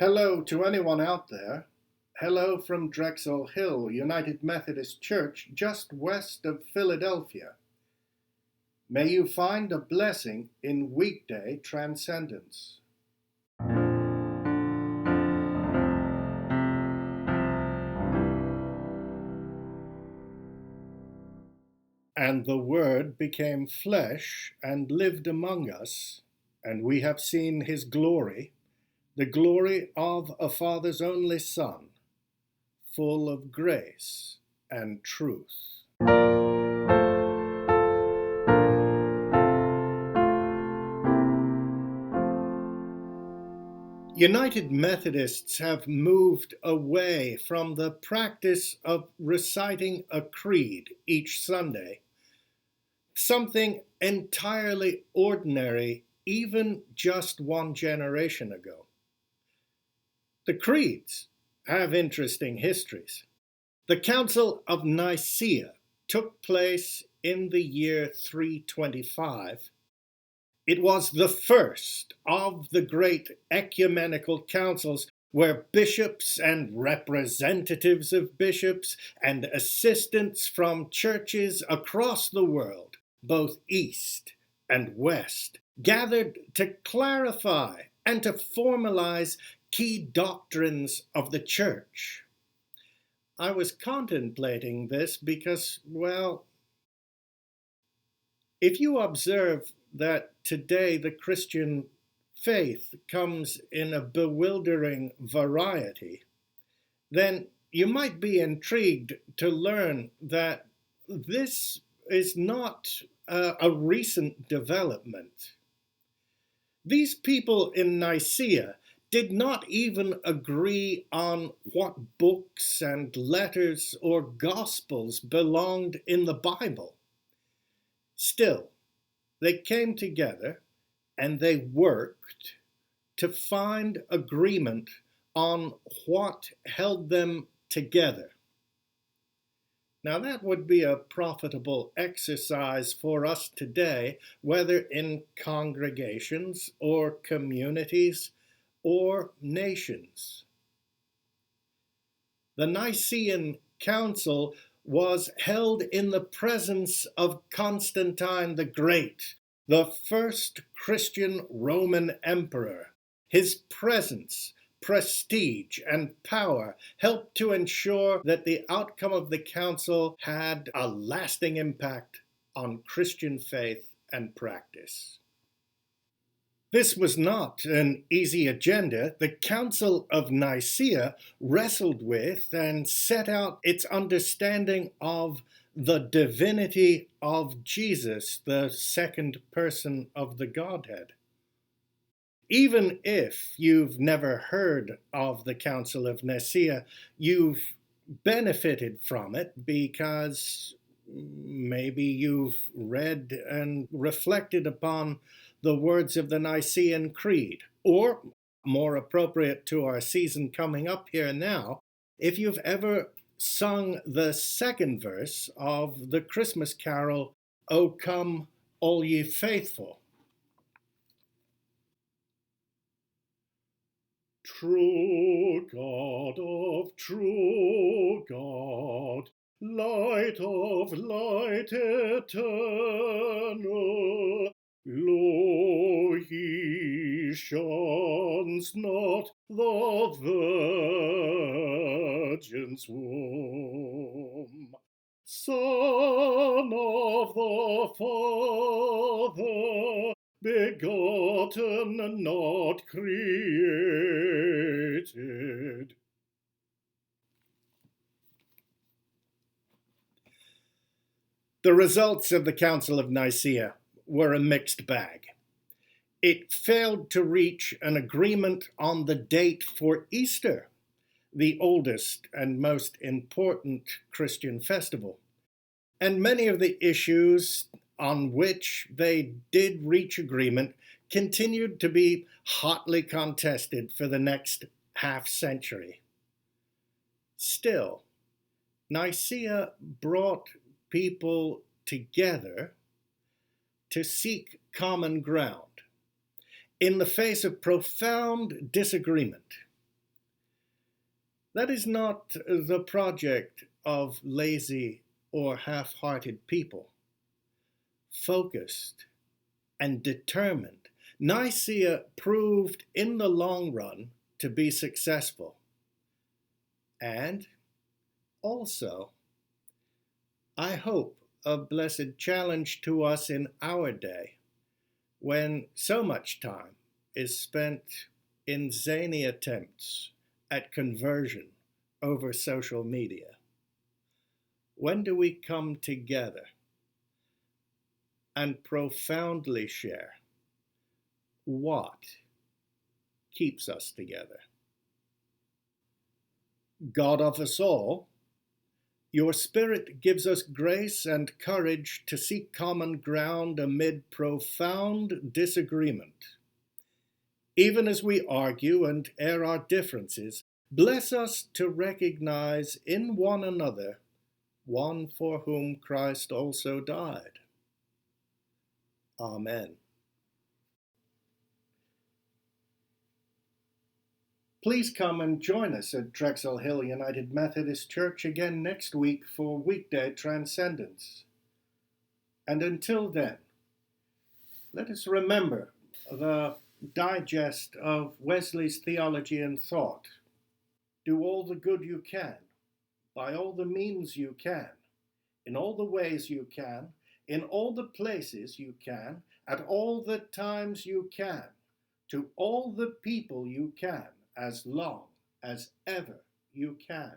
Hello to anyone out there. Hello from Drexel Hill, United Methodist Church, just west of Philadelphia. May you find a blessing in Weekday Transcendence. And the Word became flesh and lived among us, and we have seen his glory, the glory of a Father's only Son, full of grace and truth. United Methodists have moved away from the practice of reciting a creed each Sunday, something entirely ordinary even just one generation ago. The creeds have interesting histories. The Council of Nicaea took place in the year 325. It was the first of the great ecumenical councils where bishops and representatives of bishops and assistants from churches across the world, both East and West, gathered to clarify and to formalize key doctrines of the Church. I was contemplating this because, well, if you observe that today the Christian faith comes in a bewildering variety, then you might be intrigued to learn that this is not a recent development. These people in Nicaea did not even agree on what books and letters or gospels belonged in the Bible. Still, they came together and they worked to find agreement on what held them together. Now, that would be a profitable exercise for us today, whether in congregations or communities or nations. The Nicene Council was held in the presence of Constantine the Great, the first Christian Roman emperor. His presence, prestige, and power helped to ensure that the outcome of the council had a lasting impact on Christian faith and practice. This was not an easy agenda. The Council of Nicaea wrestled with and set out its understanding of the divinity of Jesus, the second person of the Godhead. Even if you've never heard of the Council of Nicaea, you've benefited from it because maybe you've read and reflected upon the words of the Nicene Creed, or, more appropriate to our season coming up here now, if you've ever sung the second verse of the Christmas carol, O Come, All Ye Faithful. True God of true God, light of light eternal, lo, he shuns not the Virgin's womb. Son of the Father, begotten and not created. The results of the Council of Nicaea were a mixed bag. It failed to reach an agreement on the date for Easter, the oldest and most important Christian festival. And many of the issues on which they did reach agreement continued to be hotly contested for the next half century. Still, Nicaea brought people together to seek common ground in the face of profound disagreement. That is not the project of lazy or half-hearted people. Focused and determined, Nicaea proved in the long run to be successful. And also, I hope, a blessed challenge to us in our day, when so much time is spent in zany attempts at conversion over social media. When do we come together and profoundly share what keeps us together? God of us all, your Spirit gives us grace and courage to seek common ground amid profound disagreement. Even as we argue and air our differences, bless us to recognize in one another one for whom Christ also died. Amen. Please come and join us at Drexel Hill United Methodist Church again next week for Weekday Transcendence. And until then, let us remember the digest of Wesley's theology and thought. Do all the good you can, by all the means you can, in all the ways you can, in all the places you can, at all the times you can, to all the people you can, as long as ever you can.